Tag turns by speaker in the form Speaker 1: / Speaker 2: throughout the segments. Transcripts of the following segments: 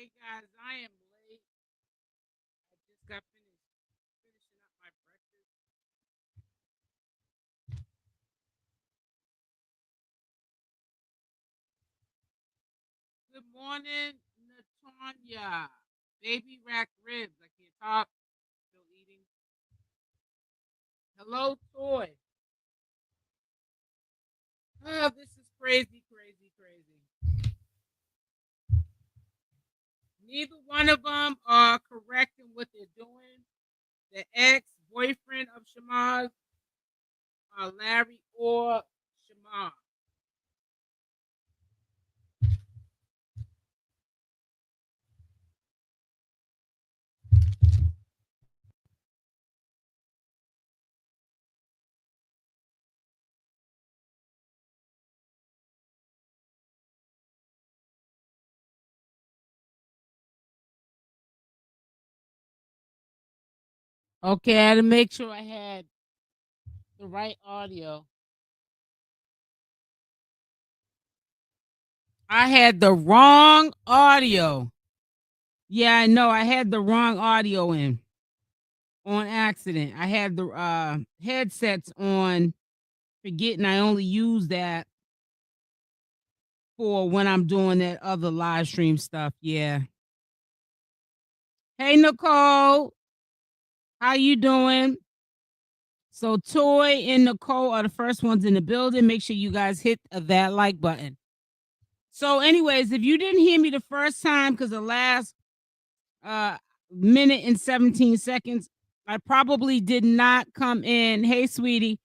Speaker 1: Hey guys, I am late. I just got finishing up my breakfast. Good morning, Natanya. Baby rack ribs. I can't talk. Still eating. Hello, Toy. Oh, this is crazy, crazy, crazy. Neither one of them are correct in what they're doing. The ex-boyfriend of Shamar, Larry or Shamar. Okay, I had to make sure I had the right audio. I had the wrong audio. Yeah, I know. I had the wrong audio in on accident. I had the headsets on, forgetting I only use that for when I'm doing that other live stream stuff. Yeah. Hey Nicole, how you doing? So Toy and Nicole are the first ones in the building. Make sure you guys hit that like button. So, anyways, if you didn't hear me the first time, because the last minute and 17 seconds, I probably did not come in. Hey, sweetie,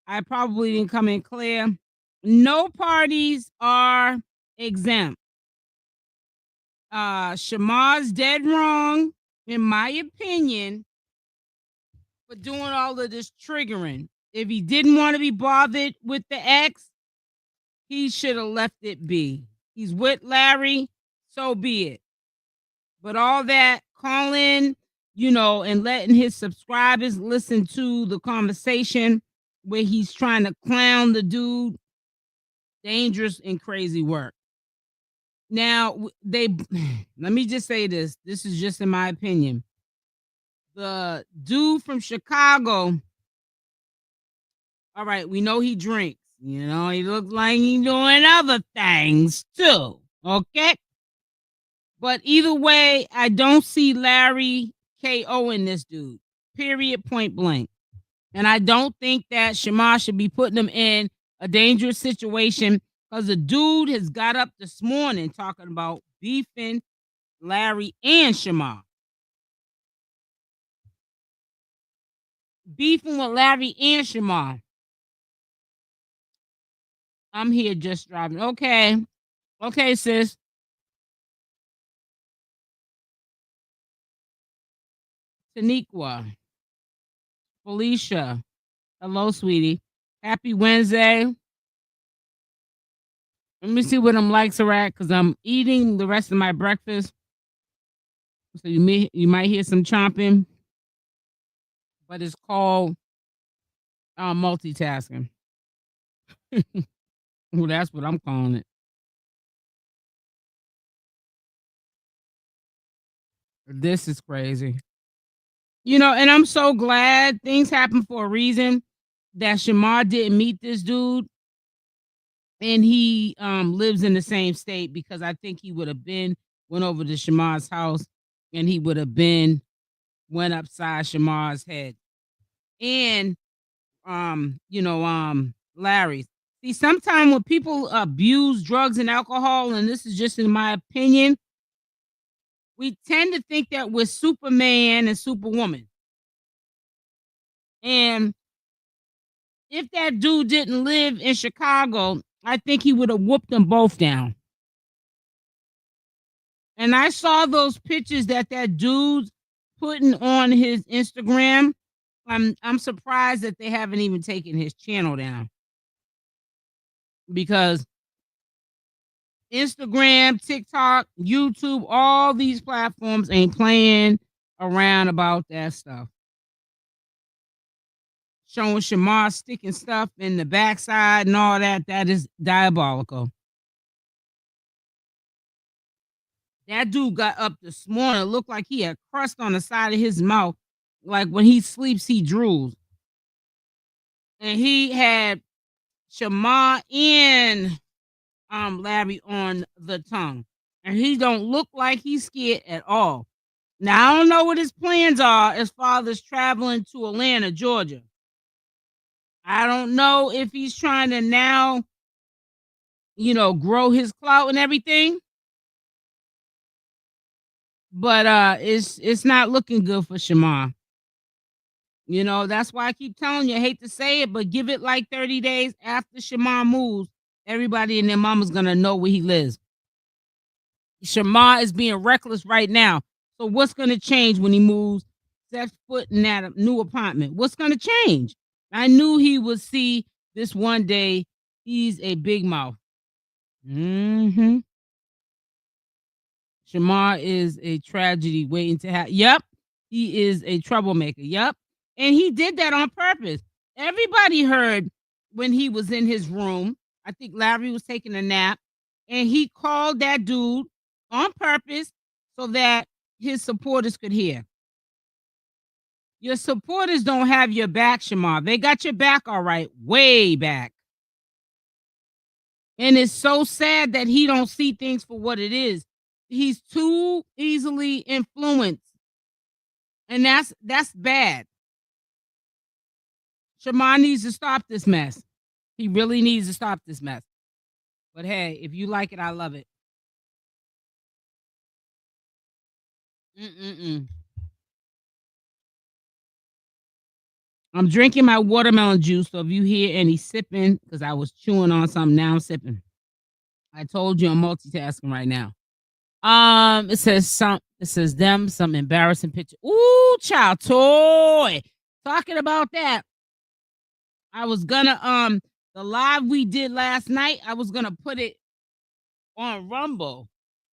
Speaker 1: I probably didn't come in clear. No parties are exempt. Shamar's dead wrong, in my opinion, for doing all of this triggering. If he didn't want to be bothered with the ex, he should have left it be. He's with Larry, so be it. But all that calling, and letting his subscribers listen to the conversation where he's trying to clown the dude, dangerous and crazy work. Now, let me just say this. This is just in my opinion. The dude from Chicago, all right, we know he drinks. He looks like he's doing other things too. Okay? But either way, I don't see Larry KO in this dude. Period, point blank. And I don't think that Shamar should be putting him in a dangerous situation, because the dude has got up this morning talking about beefing Larry and Shamar. Beefing with Larry and Shamar. I'm here just driving. Okay. Okay, sis. Taniqua. Felicia. Hello, sweetie. Happy Wednesday. Let me see what them likes are at, because I'm eating the rest of my breakfast. So you might hear some chomping, but it's called multitasking. Well, that's what I'm calling it. This is crazy. And I'm so glad things happen for a reason, that Shamar didn't meet this dude and he lives in the same state, because I think he would have went over to Shamar's house and he would have went upside Shamar's head. And Larry's. See, sometimes when people abuse drugs and alcohol, and this is just in my opinion, we tend to think that we're Superman and Superwoman. And if that dude didn't live in Chicago, I think he would have whooped them both down. And I saw those pictures that dude's putting on his Instagram. I'm surprised that they haven't even taken his channel down, because Instagram, TikTok, YouTube, all these platforms ain't playing around about that stuff. Showing Shamar sticking stuff in the backside and all that is diabolical. That dude got up this morning. It looked like he had crust on the side of his mouth. Like when he sleeps, he drools. And he had Shamar and Larry on the tongue. And he don't look like he's scared at all. Now, I don't know what his plans are as far as traveling to Atlanta, Georgia. I don't know if he's trying to now, grow his clout and everything. But it's not looking good for Shamar. That's why I keep telling you, I hate to say it, but give it like 30 days after Shamar moves, everybody and their mama's gonna know where he lives. Shamar is being reckless right now. So what's gonna change when he moves, sets foot in that new apartment? What's gonna change? I knew he would see this one day. He's a big mouth. Mm-hmm. Shamar is a tragedy waiting to happen. Yep. He is a troublemaker. Yep. And he did that on purpose. Everybody heard when he was in his room. I think Larry was taking a nap. And he called that dude on purpose so that his supporters could hear. Your supporters don't have your back, Shamar. They got your back all right, way back. And it's so sad that he don't see things for what it is. He's too easily influenced. And that's bad. Shamar needs to stop this mess. He really needs to stop this mess. But hey, if you like it, I love it. I'm drinking my watermelon juice, so if you hear any sipping, because I was chewing on something, now I'm sipping. I told you I'm multitasking right now. It says some embarrassing picture. Ooh, child toy. Talking about that. I was gonna the live we did last night, I was gonna put it on Rumble,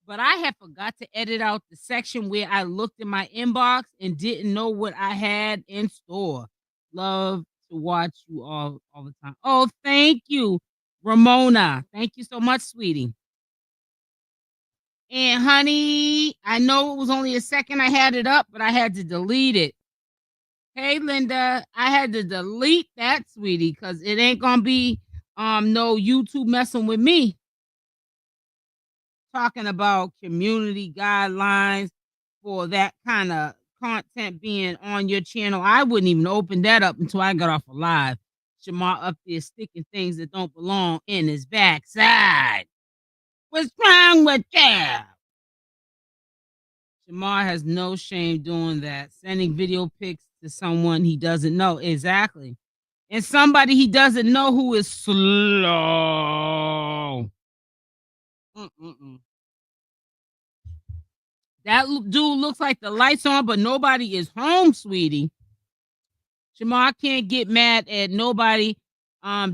Speaker 1: but I had forgot to edit out the section where I looked in my inbox and didn't know what I had in store. Love to watch you all the time. Oh, thank you, Ramona. Thank you so much, sweetie. And honey, I know it was only a second I had it up, but I had to delete it. Hey, Linda, I had to delete that, sweetie, because it ain't gonna be no YouTube messing with me. Talking about community guidelines for that kind of content being on your channel. I wouldn't even open that up until I got off a live. Shamar up there sticking things that don't belong in his backside. What's wrong with that? Shamar has no shame doing that. Sending video pics to someone he doesn't know. Exactly. And somebody he doesn't know who is slow. That dude looks like the lights on, but nobody is home, sweetie. Shamar can't get mad at nobody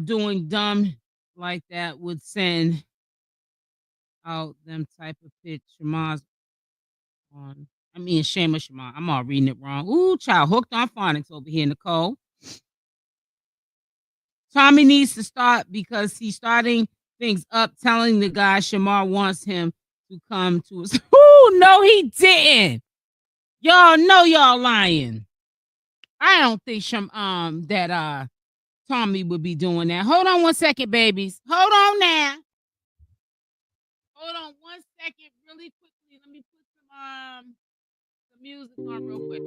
Speaker 1: doing dumb like that would send out them type of pitch. Shamar's on. I mean, shame of Shamar. I'm all reading it wrong. Ooh, child, hooked on phonics over here, Nicole. Tommy needs to start because he's starting things up, telling the guy Shamar wants him to come to us. Ooh, no, he didn't. Y'all know y'all lying. I don't think that Tommy would be doing that. Hold on 1 second, babies. Hold on now. Hold on 1 second, really quickly. Let me put some music on real quick.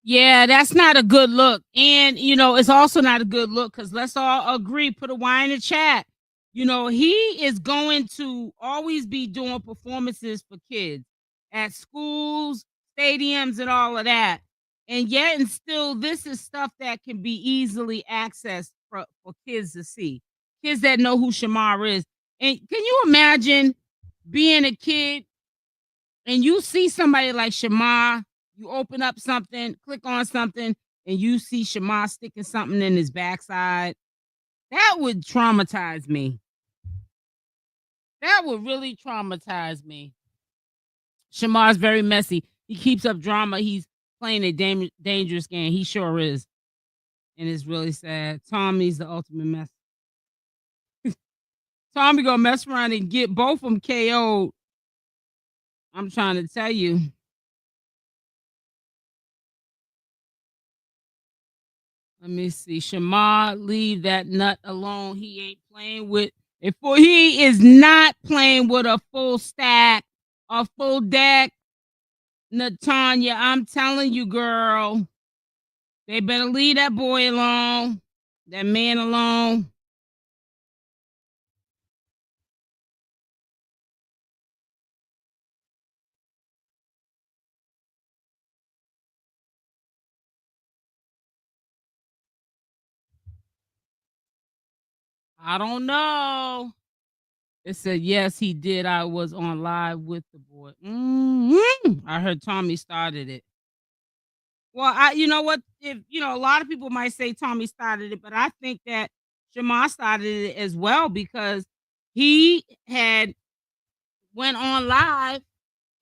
Speaker 1: Yeah, that's not a good look. And, it's also not a good look because let's all agree, put a Y in the chat. He is going to always be doing performances for kids at schools, stadiums, and all of that. And yet, and still, this is stuff that can be easily accessed for kids to see. Kids that know who Shamar is. And can you imagine being a kid and you see somebody like Shamar, you open up something, click on something, and you see Shamar sticking something in his backside, that would traumatize me. That would really traumatize me. Shamar's very messy. He keeps up drama. He's playing a dangerous game. He sure is. And it's really sad. Tommy's the ultimate mess. Tommy gonna mess around and get both of them KO'd. I'm trying to tell you. Let me see. Shamar, leave that nut alone. He ain't playing with he is not playing with a full stack, a full deck. Natanya, I'm telling you, girl. They better leave that boy alone. That man alone. I don't know. It said, yes, he did. I was on live with the boy. I heard Tommy started it. Well, you know what? If a lot of people might say Tommy started it, but I think that Shamar started it as well because he had went on live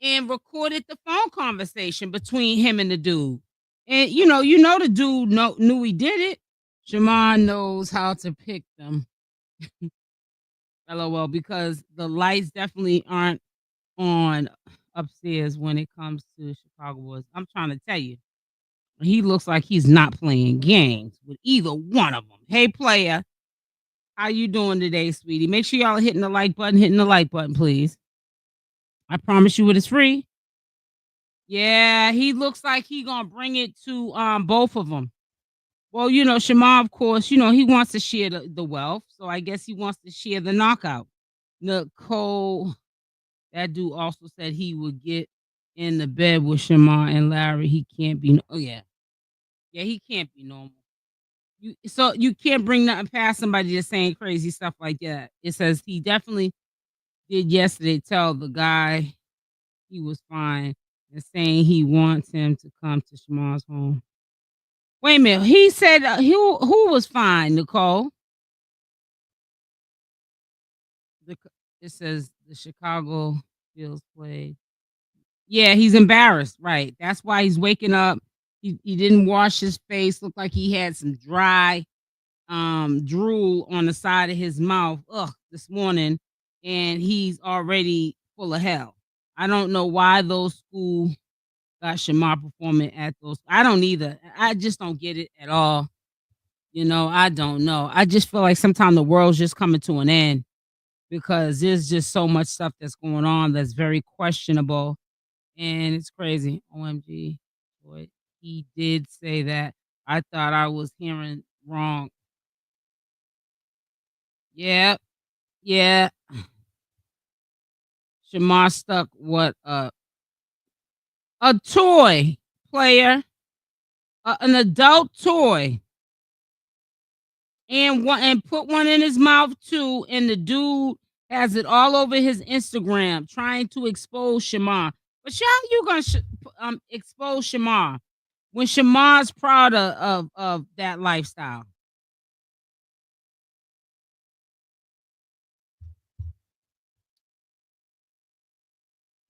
Speaker 1: and recorded the phone conversation between him and the dude. And the dude knew he did it. Shamar knows how to pick them. LOL, because the lights definitely aren't on upstairs when it comes to Chicago Boys. I'm trying to tell you. He looks like he's not playing games with either one of them. Hey, player, how you doing today, sweetie? Make sure y'all are hitting the like button, please. I promise you it is free. Yeah, he looks like he gonna bring it to both of them. Well, Shamar, of course, he wants to share the wealth, so I guess he wants to share the knockout. Nicole, that dude also said he would get in the bed with Shamar and Larry. He can't be. Oh yeah, he can't be normal. So you can't bring nothing past somebody just saying crazy stuff like that. It says he definitely did yesterday tell the guy he was fine and saying he wants him to come to Shamar's home. Wait a minute. He said who was fine, Nicole? It says the Chicago Bills played. Yeah, he's embarrassed, right? That's why he's waking up. He didn't wash his face. Looked like he had some dry drool on the side of his mouth this morning, and he's already full of hell. I don't know why those schools got Shamar performing at those. I don't either. I just don't get it at all. I don't know. I just feel like sometimes the world's just coming to an end because there's just so much stuff that's going on that's very questionable, and it's crazy. OMG, boy, he did say that. I thought I was hearing wrong. Yeah, yeah. Shamar stuck what a toy player, an adult toy, and put one in his mouth too. And the dude has it all over his Instagram, trying to expose Shamar. But how you gonna expose Shamar when Shamar's proud of that lifestyle?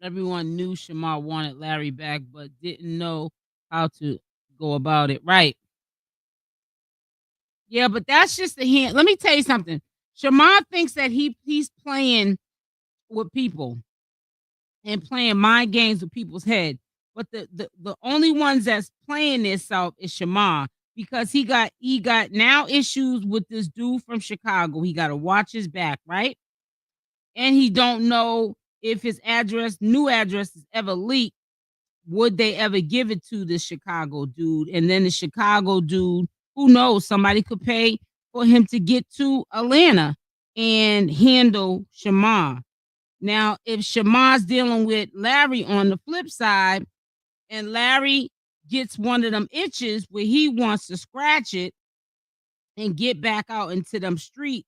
Speaker 1: Everyone knew Shamar wanted Larry back, but didn't know how to go about it. Right. Yeah, but that's just a hint. Let me tell you something. Shamar thinks that he's playing with people and playing mind games with people's head. But the only ones that's playing this out is Shamar because he got now issues with this dude from Chicago. He got to watch his back, right? And he don't know if his new address is ever leaked would they ever give it to the Chicago dude? And then the Chicago dude, who knows, somebody could pay for him to get to Atlanta and handle Shamar. Now, if Shamar's dealing with Larry on the flip side, and Larry gets one of them itches where he wants to scratch it and get back out into them streets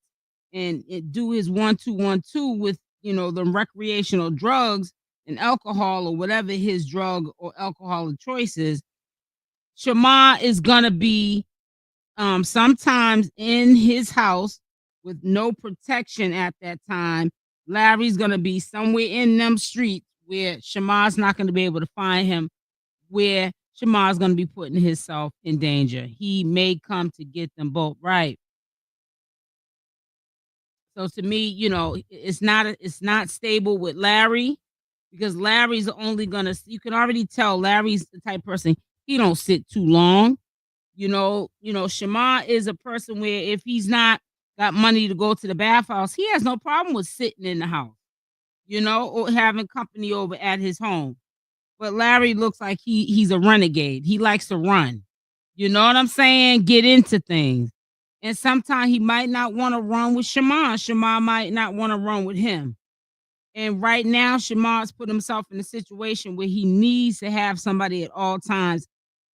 Speaker 1: and do his 1-2-1-2 with, you know, the recreational drugs and alcohol or whatever his drug or alcohol of choice is, Shamar is gonna be sometimes in his house with no protection at that time. Larry's gonna be somewhere in them streets where Shamar's not gonna be able to find him, where Shamar's gonna be putting himself in danger. He may come to get them both, right? So to me, you know, it's not stable with Larry, because Larry's only gonna, you can already tell Larry's the type of person, he don't sit too long. Shamar is a person where if he's not got money to go to the bathhouse, he has no problem with sitting in the house, or having company over at his home. But Larry looks like he's a renegade. He likes to run. You know what I'm saying? Get into things. And sometimes he might not want to run with Shamar. Shamar might not want to run with him. And right now, Shamar's put himself in a situation where he needs to have somebody at all times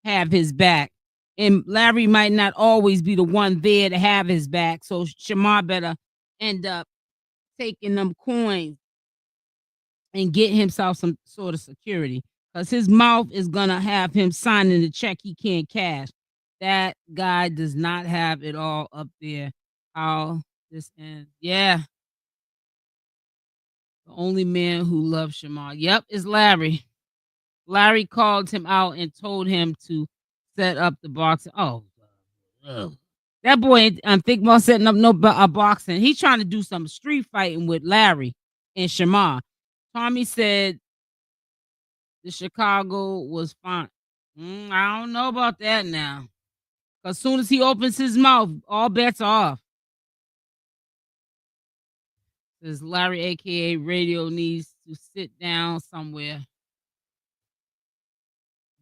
Speaker 1: have his back. And Larry might not always be the one there to have his back. So Shamar better end up taking them coins and get himself some sort of security, because his mouth is going to have him signing the check he can't cash. That guy does not have it all up there. How this ends. Yeah. The only man who loves Shamar, yep, is Larry. Larry called him out and told him to set up the boxing. Oh, that boy I'm thinking about setting up no boxing. He's trying to do some street fighting with Larry and Shamar. Tommy said the Chicago was fine. I don't know about that now. As soon as he opens his mouth, all bets are off. Says Larry, aka Radio, needs to sit down somewhere.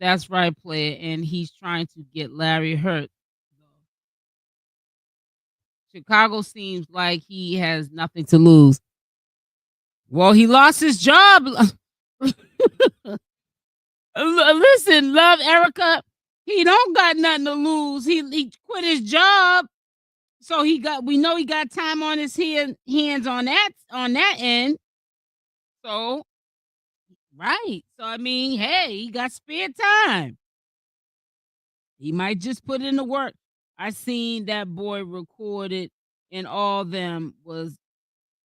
Speaker 1: That's right, player. And he's trying to get Larry hurt. Chicago seems like he has nothing to lose. Well, he lost his job. Listen, love Erica. He don't got nothing to lose. He quit his job. So we know he got time on his hands on that end. So, right. So I mean, hey, he got spare time. He might just put in the work. I seen that boy recorded, and all them was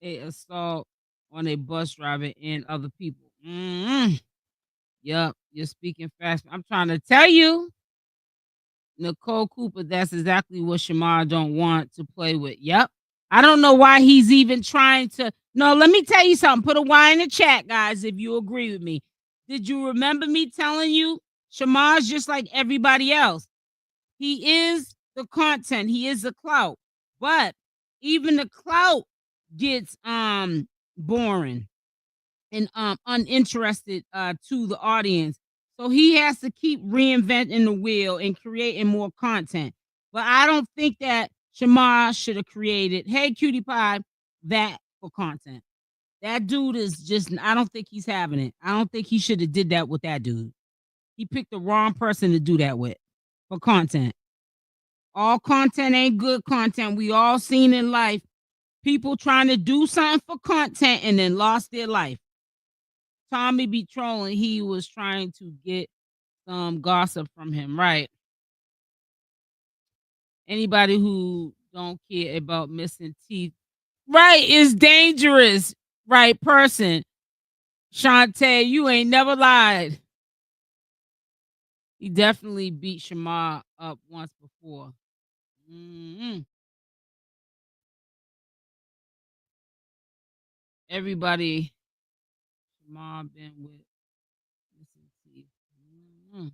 Speaker 1: a assault on a bus driver and other people. Yep, you're speaking fast. I'm trying to tell you, Nicole Cooper, that's exactly what Shamar don't want to play with. Yep. I don't know why he's even trying to. No, let me tell you something. Put a Y in the chat, guys, if you agree with me. Did you remember me telling you Shamar's just like everybody else? He is the content. He is the clout. But even the clout gets boring and uninterested to the audience. So he has to keep reinventing the wheel and creating more content. But I don't think that Shamar should have created, hey, Cutie Pie, that for content. That dude is just, I don't think he's having it. I don't think he should have did that with that dude. He picked the wrong person to do that with for content. All content ain't good content. We all seen in life people trying to do something for content and then lost their life. Tommy be trolling. He was trying to get some gossip from him, right? Anybody who don't care about missing teeth, right, is dangerous, right person. Shantae, you ain't never lied. He definitely beat Shamar up once before. Everybody Shamar been with missing teeth. I'm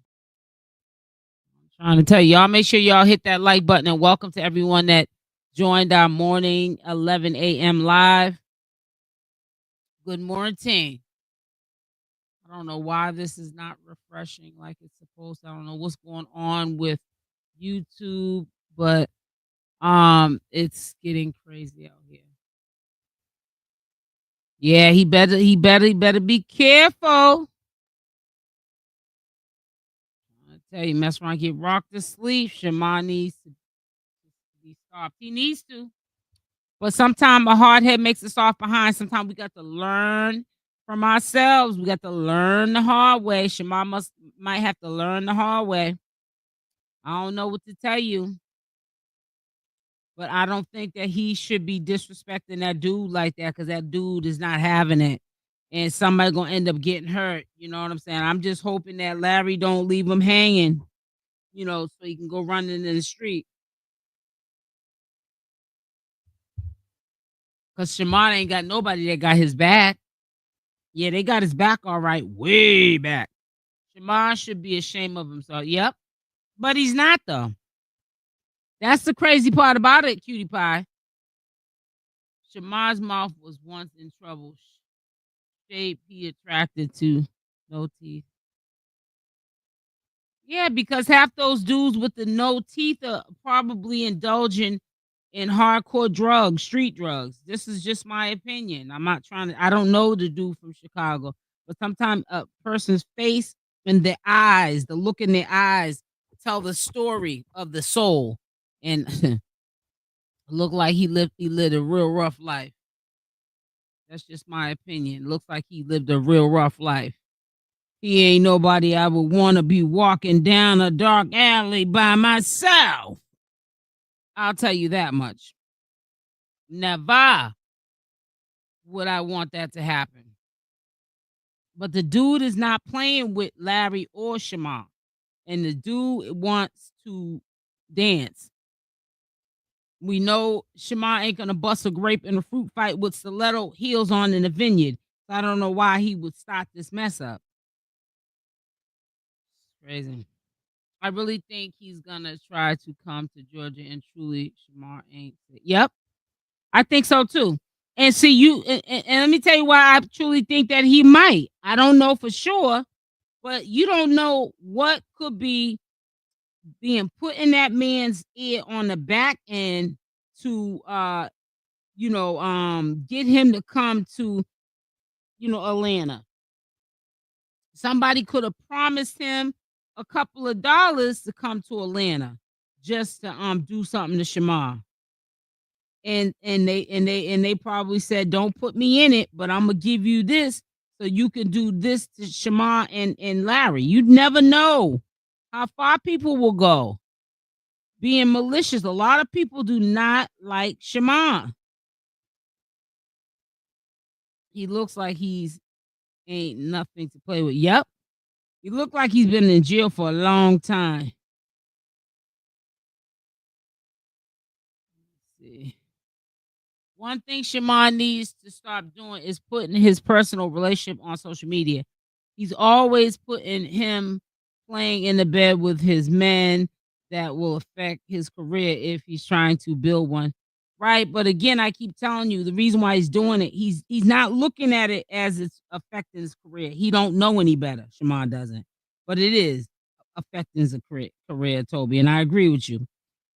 Speaker 1: trying to tell y'all, make sure y'all hit that like button, and welcome to everyone that joined our morning 11 a.m. live. Good morning. I don't know why this is not refreshing like it's supposed to. I don't know what's going on with YouTube, but it's getting crazy out here. Yeah, he better be careful. I tell you, mess around, get rocked to sleep. Shamar needs to be stopped. He needs to. But sometimes a hard head makes us soft behind. Sometimes we got to learn from ourselves. We got to learn the hard way. Shamar might have to learn the hard way. I don't know what to tell you. But I don't think that he should be disrespecting that dude like that, because that dude is not having it. And somebody gonna end up getting hurt. You know what I'm saying? I'm just hoping that Larry don't leave him hanging, so he can go running in the street. Cause Shamar ain't got nobody that got his back. Yeah, they got his back all right, way back. Shamar should be ashamed of himself. Yep. But he's not though. That's the crazy part about it, cutie pie. Shamar's mouth was once in trouble. Shape he attracted to, no teeth. Yeah, because half those dudes with the no teeth are probably indulging in hardcore drugs, street drugs. This is just my opinion. I'm not trying to, I don't know the dude from Chicago, but sometimes a person's face and their eyes, the look in their eyes, tell the story of the soul. And look like he lived a real rough life. That's just my opinion. Looks like he lived a real rough life. He ain't nobody I would want to be walking down a dark alley by myself. I'll tell you that much. Never would I want that to happen. But the dude is not playing with Larry or Shamar. And the dude wants to dance. We know Shamar ain't gonna bust a grape in a fruit fight with stiletto heels on in the vineyard. So I don't know why he would start this mess up. Crazy. I really think he's gonna try to come to Georgia, and truly Shamar ain't. Yep, I think so too. And see you, and let me tell you why I truly think that he might. I don't know for sure, but you don't know what could be being put in that man's ear on the back end to get him to come to Atlanta. Somebody could have promised him a couple of dollars to come to Atlanta just to do something to Shamar. And they probably said, don't put me in it, but I'm gonna give you this so you can do this to Shamar and Larry. You'd never know how far people will go being malicious. A lot of people do not like Shamar. He looks like he's ain't nothing to play with. Yep. He looked like he's been in jail for a long time. Let's see. One thing Shamar needs to stop doing is putting his personal relationship on social media. He's always putting him playing in the bed with his men. That will affect his career if he's trying to build one. Right. But again, I keep telling you the reason why he's doing it, he's not looking at it as it's affecting his career. He don't know any better. Shamar doesn't. But it is affecting his career, Toby. And I agree with you.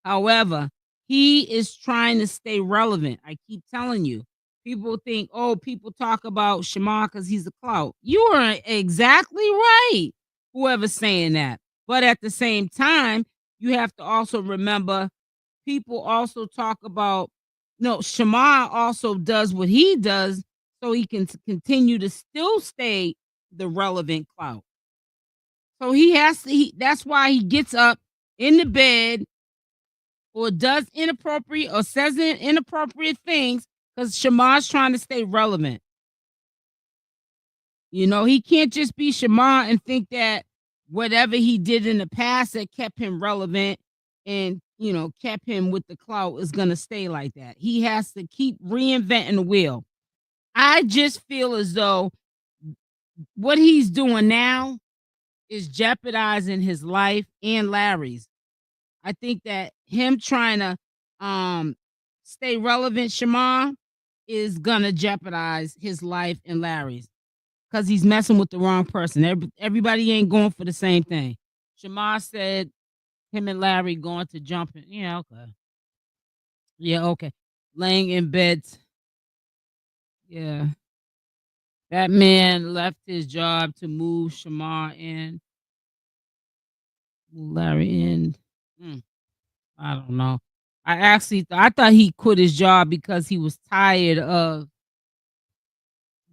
Speaker 1: However, he is trying to stay relevant. I keep telling you. People think, oh, people talk about Shamar because he's a clout. You are exactly right. Whoever's saying that. But at the same time, you have to also remember people also talk about, Shamar also does what he does so he can continue to still stay the relevant clout. So he has to, that's why he gets up in the bed or does inappropriate or says inappropriate things because Shamar's trying to stay relevant. He can't just be Shamar and think that whatever he did in the past that kept him relevant and, kept him with the clout is going to stay like that. He has to keep reinventing the wheel. I just feel as though what he's doing now is jeopardizing his life and Larry's. I think that him trying to stay relevant, Shamar, is going to jeopardize his life and Larry's. because he's messing with the wrong person. Everybody ain't going for the same thing. Shamar said him and Larry going to jumping. Yeah, okay. Yeah, okay. Laying in bed. Yeah. That man left his job to move Shamar in. Move Larry in. I don't know. I thought he quit his job because he was tired of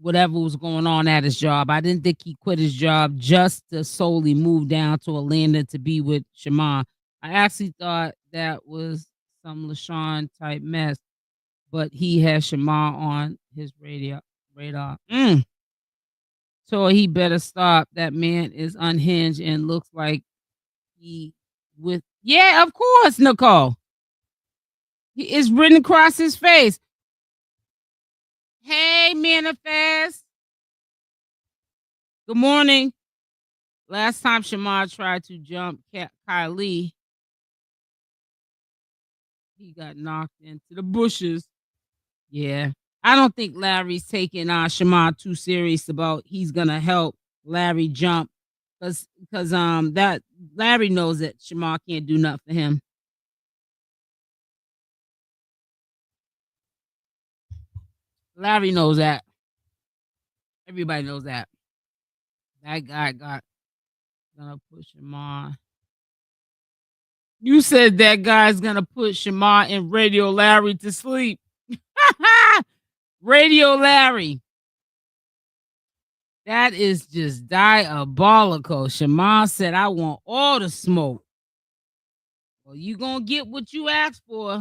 Speaker 1: whatever was going on at his job. I didn't think he quit his job just to solely move down to Atlanta to be with Shamar. I actually thought that was some Lashun type mess, but he has Shamar on his radar. So he better stop. That man is unhinged and looks like he with yeah, of course, Nicole. He is written across his face. Hey, Manifest. Good morning. Last time Shamar tried to jump Kylie, he got knocked into the bushes. Yeah. I don't think Larry's taking Shamar too serious about he's gonna help Larry jump. Because that Larry knows that Shamar can't do nothing for him. Larry knows that. Everybody knows that. That guy gonna put Shamar. You said that guy's gonna put Shamar and Radio Larry to sleep. Radio Larry. That is just diabolical. Shamar said, I want all the smoke. Well, you gonna get what you asked for.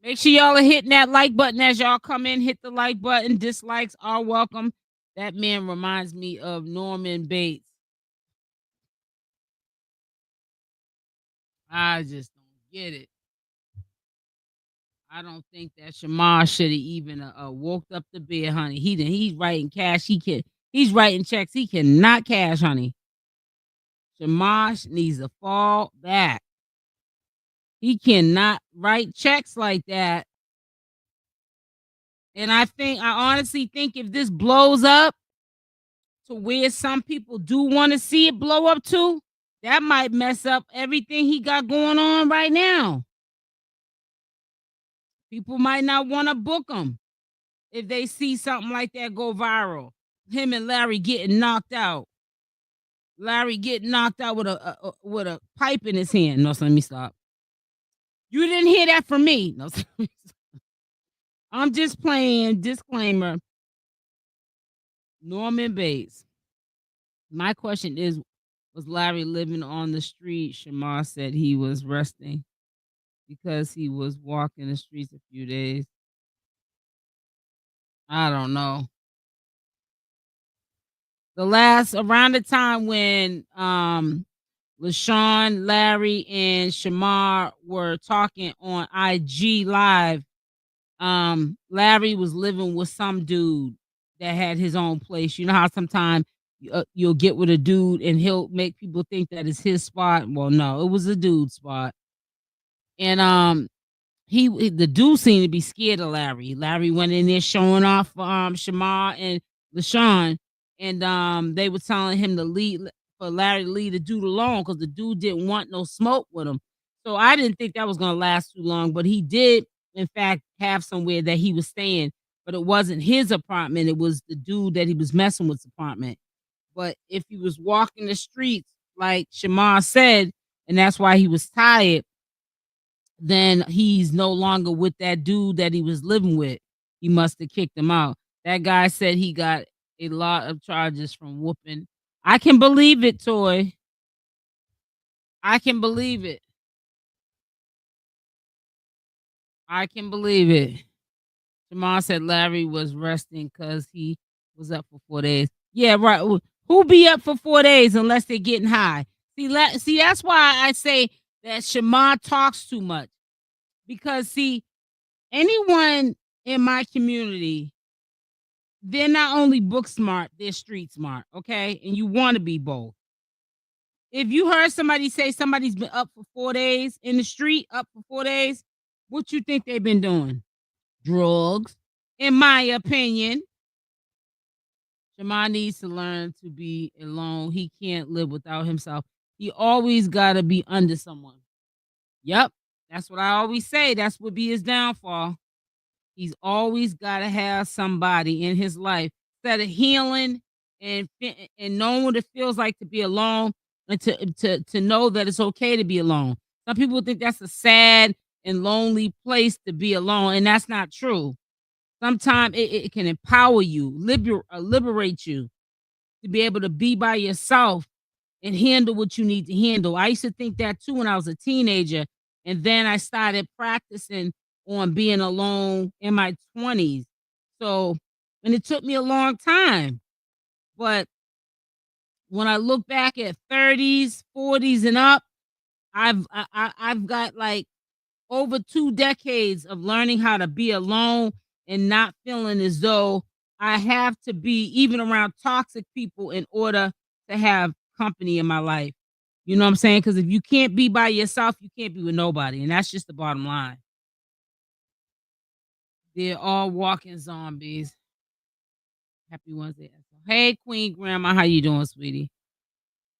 Speaker 1: Make sure y'all are hitting that like button as y'all come in. Hit the like button. Dislikes are welcome. That man reminds me of Norman Bates. I just don't get it. I don't think that Shamar should have even woke up the bed, honey. He's writing cash. He's writing checks. He cannot cash, honey. Shamar needs to fall back. He cannot write checks like that. And I honestly think if this blows up to where some people do want to see it blow up to, that might mess up everything he got going on right now. People might not want to book him if they see something like that go viral. Him and Larry getting knocked out. Larry getting knocked out with a pipe in his hand. No, so let me stop. You didn't hear that from me. No, I'm just playing. Disclaimer. Norman Bates. My question is, was Larry living on the street? Shamar said he was resting because he was walking the streets a few days. I don't know. Around the time when Lashun, Larry, and Shamar were talking on IG Live, Larry was living with some dude that had his own place. You know how sometimes you'll get with a dude and he'll make people think that it's his spot. Well, no, it was a dude's spot. And the dude seemed to be scared of Larry. Larry went in there showing off Shamar and Lashun, and they were telling him for Larry to leave the dude alone because the dude didn't want no smoke with him. So I didn't think that was gonna last too long, but he did in fact have somewhere that he was staying, but it wasn't his apartment. It was the dude that he was messing with's apartment. But if he was walking the streets, like Shamar said, and that's why he was tired, then he's no longer with that dude that he was living with. He must have kicked him out. That guy said he got a lot of charges from whooping. I can believe it, Toy. I can believe it. I can believe it. Shamar said Larry was resting because he was up for 4 days. Yeah, right. Who be up for 4 days unless they're getting high? See, that's why I say that Shamar talks too much. Because, see, anyone in my community, they're not only book smart, they're street smart, okay? And you want to be both. If you heard somebody say somebody's been up for 4 days in the street, up for 4 days, what you think they've been doing? Drugs, in my opinion. Shamar needs to learn to be alone. He can't live without himself. He always got to be under someone. Yep. That's what I always say. That's what be his downfall. He's always got to have somebody in his life instead of healing and knowing what it feels like to be alone and to know that it's okay to be alone. Some people think that's a sad and lonely place to be alone, and that's not true. Sometimes it can empower you, liberate you to be able to be by yourself and handle what you need to handle. I used to think that too when I was a teenager, and then I started practicing on being alone in my 20s. So, and it took me a long time. But when I look back at 30s, 40s and up, I've got like over 2 decades of learning how to be alone and not feeling as though I have to be even around toxic people in order to have company in my life. You know what I'm saying? Because if you can't be by yourself, you can't be with nobody. And that's just the bottom line. They're all walking zombies. Happy Wednesday. Hey, Queen Grandma, how you doing, sweetie?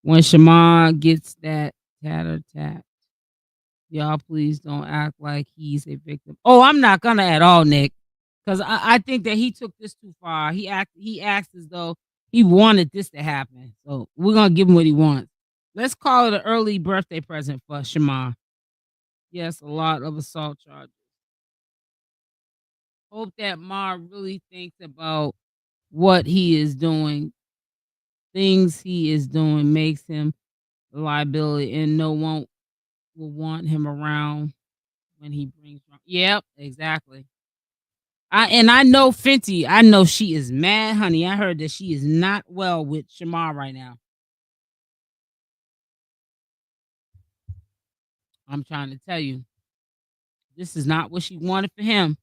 Speaker 1: When Shamar gets that tatter tat, y'all please don't act like he's a victim. Oh, I'm not gonna at all, Nick, because I think that he took this too far. He acts as though he wanted this to happen. So we're gonna give him what he wants. Let's call it an early birthday present for Shamar. Yes, a lot of assault charges. Hope that Ma really thinks about what he is doing. Things he is doing makes him a liability, and no one will want him around when he brings. Yep, exactly. I know Fenty. I know she is mad, honey. I heard that she is not well with Shamar right now. I'm trying to tell you, this is not what she wanted for him,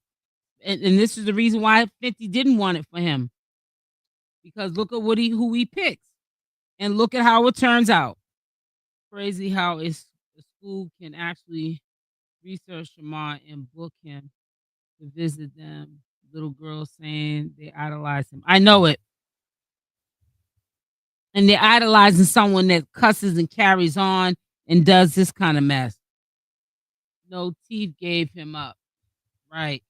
Speaker 1: and this is the reason why Fenty didn't want it for him. Because look at who he picks, and look at how it turns out. Crazy how the school can actually research Shamar and book him to visit them. Little girls saying they idolize him. I know it. And they're idolizing someone that cusses and carries on and does this kind of mess. No teeth gave him up. Right.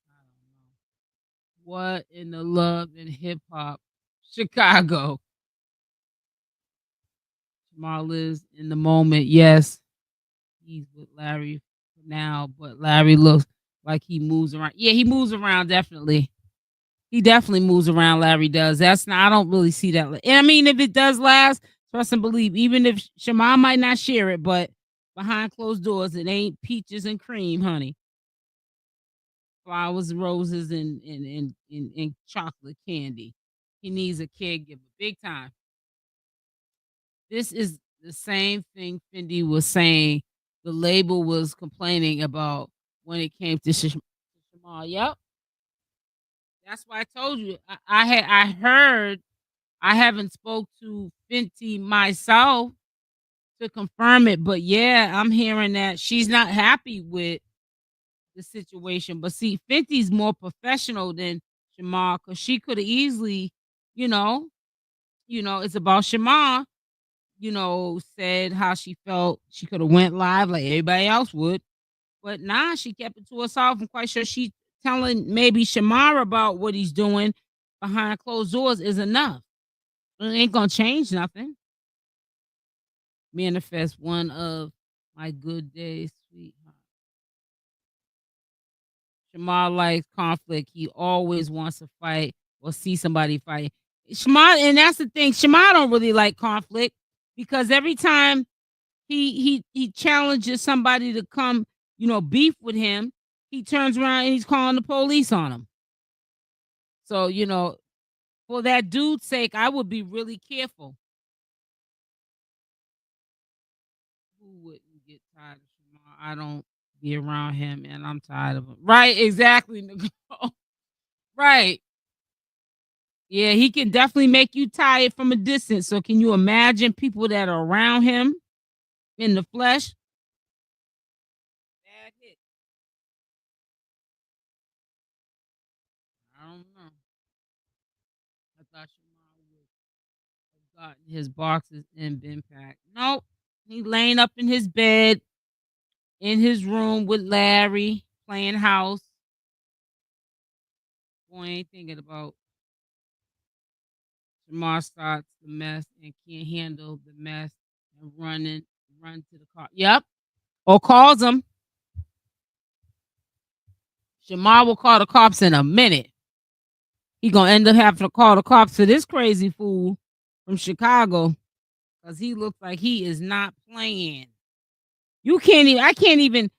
Speaker 1: I don't know. What in the love and hip hop? Chicago. Jamal lives in the moment. Yes, he's with Larry now, but Larry looks like he moves around. Yeah, he moves around definitely. He definitely moves around. Larry does. That's not. I don't really see that. And I mean, if it does last, trust and believe. Even if Shamar might not share it, but behind closed doors, it ain't peaches and cream, honey. Flowers, roses, and chocolate candy. He needs a caregiver, big time. This is the same thing Fendi was saying. The label was complaining about when it came to Shamar. Yep, that's why I told you. I heard. I haven't spoke to Fenty myself to confirm it, but yeah, I'm hearing that she's not happy with the situation. But see, Fenty's more professional than Shamar because she could have easily, you know, it's about Shamar. Said how she felt. She could have went live like everybody else would, but nah, she kept it to herself. I'm quite sure she telling maybe Shamar about what he's doing behind closed doors is enough. It ain't gonna change nothing. Manifest one of my good days, sweetheart. Shamar likes conflict. He always wants to fight or see somebody fight. Shamar, and that's the thing. Shamar don't really like conflict because every time he challenges somebody to come, beef with him, he turns around and he's calling the police on him. So, for that dude's sake, I would be really careful. Who wouldn't get tired of Shamar? I don't be around him and I'm tired of him. Right, exactly, Nicole. Right. Yeah, he can definitely make you tired from a distance. So can you imagine people that are around him in the flesh? Bad hit. don't know. I thought Shamar would have gotten his boxes and been packed. Nope. He laying up in his bed in his room with Larry playing house. Boy ain't thinking about Shamar starts the mess and can't handle the mess and run to the car. Yep. Or calls him. Shamar will call the cops in a minute. He gonna end up having to call the cops for this crazy fool from Chicago because he looks like he is not playing. You can't even. I can't even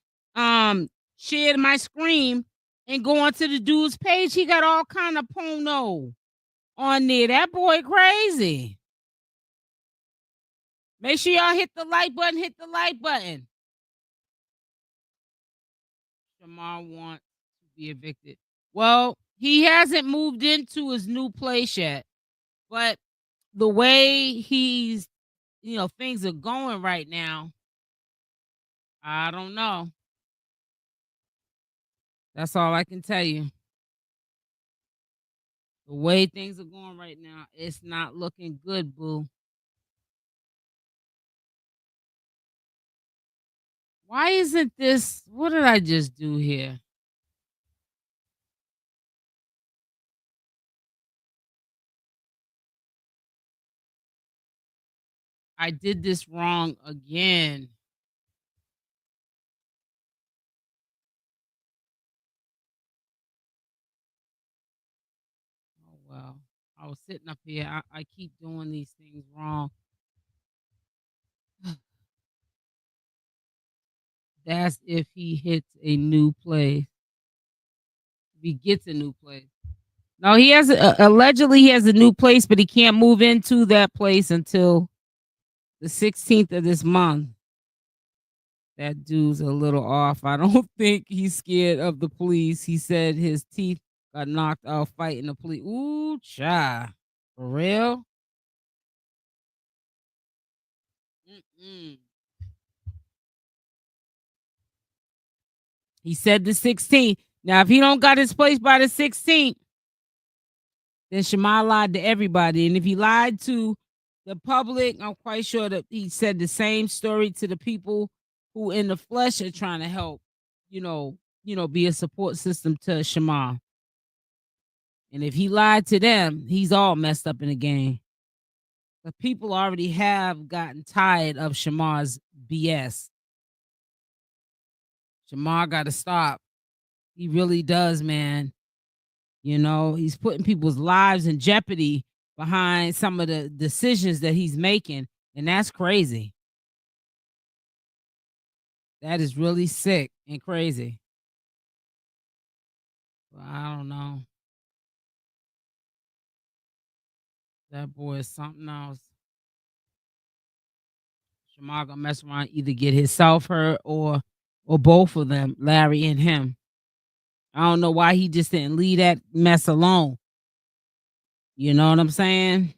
Speaker 1: share my screen and go onto the dude's page. He got all kind of porno on there. That boy crazy. Make sure y'all hit the like button. Hit the like button. Shamar wants to be evicted. Well, he hasn't moved into his new place yet, but the way he's, things are going right now, I don't know. That's all I can tell you. The way things are going right now, it's not looking good, boo. Why isn't this? What did I just do here? I did this wrong again. Oh, well. I was sitting up here. I keep doing these things wrong. That's if he hits a new place. If he gets a new place. No, he has allegedly he has a new place, but he can't move into that place until the 16th of this month. That dude's a little off. I don't think he's scared of the police. He said his teeth got knocked out fighting the police. Ooh, cha. For real? Mm-mm. He said the 16th. Now, if he don't got his place by the 16th, then Shamar lied to everybody. And if he lied to the public, I'm quite sure that he said the same story to the people who in the flesh are trying to help, be a support system to Shamar. And if he lied to them, he's all messed up in the game. The people already have gotten tired of Shamar's BS. Shamar got to stop. He really does, man. He's putting people's lives in jeopardy behind some of the decisions that he's making, and that's crazy. That is really sick and crazy. Well, I don't know. That boy is something else. Shamar gonna mess around, either get himself hurt or both of them, Larry and him. I don't know why he just didn't leave that mess alone. You know what I'm saying?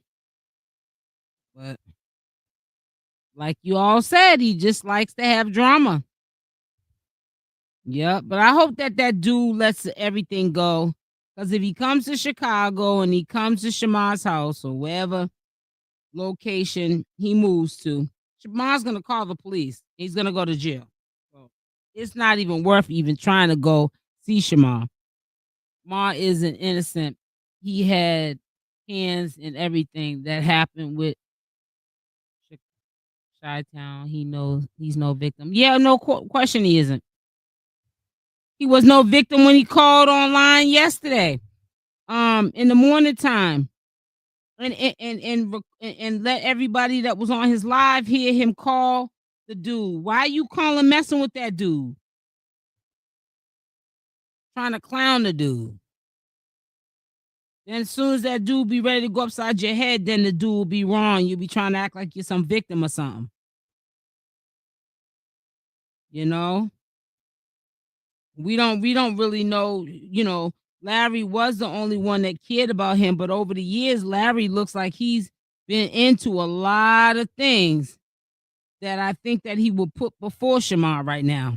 Speaker 1: But like you all said, he just likes to have drama. Yep, but I hope that dude lets everything go. Because if he comes to Chicago and he comes to Shamar's house or wherever location he moves to, Shamar's going to call the police. He's going to go to jail. So it's not even worth even trying to go see Shamar. Shamar isn't innocent. He had hands in everything that happened with Chi-Town. He knows he's no victim. Yeah, no question he isn't. He was no victim when he called online yesterday, in the morning time, and let everybody that was on his live hear him call the dude. Why are you calling messing with that dude? Trying to clown the dude. Then as soon as that dude be ready to go upside your head, then the dude will be wrong. You'll be trying to act like you're some victim or something. We don't really know, Larry was the only one that cared about him, but over the years, Larry looks like he's been into a lot of things that I think that he will put before Shamar right now.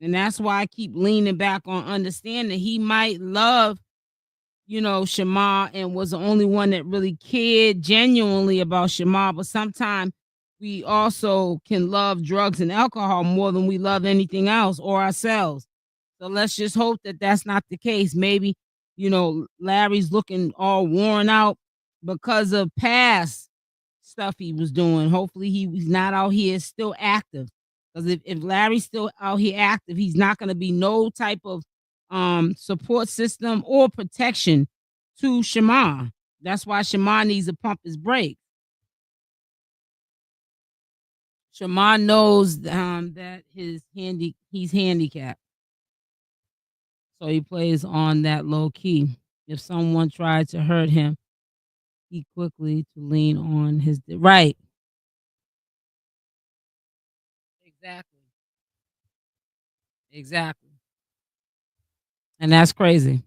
Speaker 1: And that's why I keep leaning back on understanding he might love, Shamar, and was the only one that really cared genuinely about Shamar. But sometimes we also can love drugs and alcohol more than we love anything else or ourselves. So let's just hope that that's not the case. Maybe, Larry's looking all worn out because of past stuff he was doing. Hopefully he's not out here still active. Because if Larry's still out here active, he's not going to be no type of support system or protection to Shamar. That's why Shamar needs to pump his brakes. Shamar knows that he's handicapped. So he plays on that low key. If someone tried to hurt him, he quickly to lean on his right. Exactly. And that's crazy.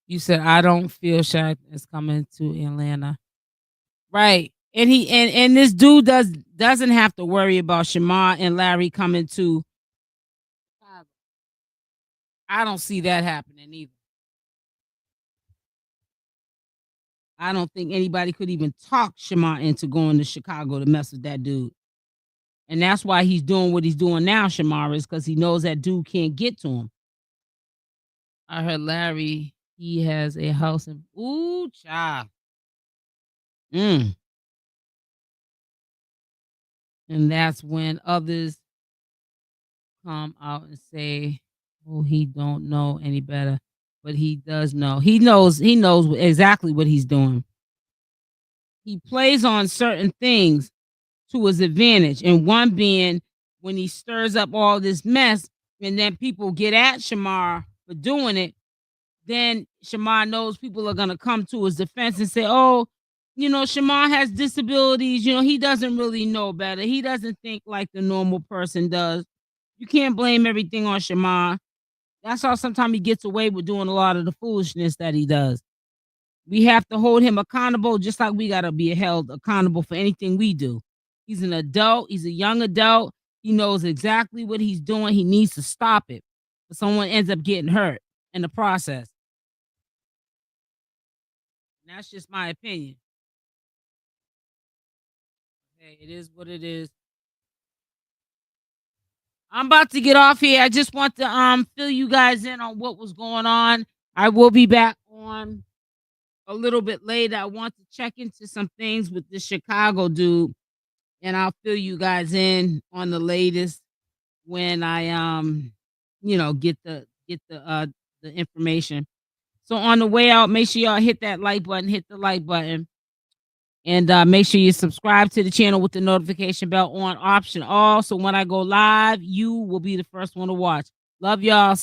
Speaker 1: You said I don't feel Shaq is coming to Atlanta. Right. And and this dude doesn't have to worry about Shamar and Larry coming to Chicago. I don't see that happening either. I don't think anybody could even talk Shamar into going to Chicago to mess with that dude. And that's why he's doing what he's doing now, Shamar, is because he knows that dude can't get to him. I heard Larry, he has a house in ooh, child. And that's when others come out and say, "Oh, he don't know any better," but he does know. He knows exactly what he's doing. He plays on certain things to his advantage, and one being when he stirs up all this mess, and then people get at Shamar for doing it. Then Shamar knows people are gonna come to his defense and say, "Oh, Shamar has disabilities. He doesn't really know better. He doesn't think like the normal person does. You can't blame everything on Shamar." That's how sometimes he gets away with doing a lot of the foolishness that he does. We have to hold him accountable just like we got to be held accountable for anything we do. He's an adult. He's a young adult. He knows exactly what he's doing. He needs to stop it. But someone ends up getting hurt in the process. And that's just my opinion. Hey, it is what it is. I'm about to get off here. I just want to fill you guys in on what was going on. I will be back on a little bit later. I want to check into some things with the Chicago dude, and I'll fill you guys in on the latest when I get the information. So on the way out, make sure y'all hit that like button, hit the like button. And make sure you subscribe to the channel with the notification bell on option all. So when I go live, you will be the first one to watch. Love y'all.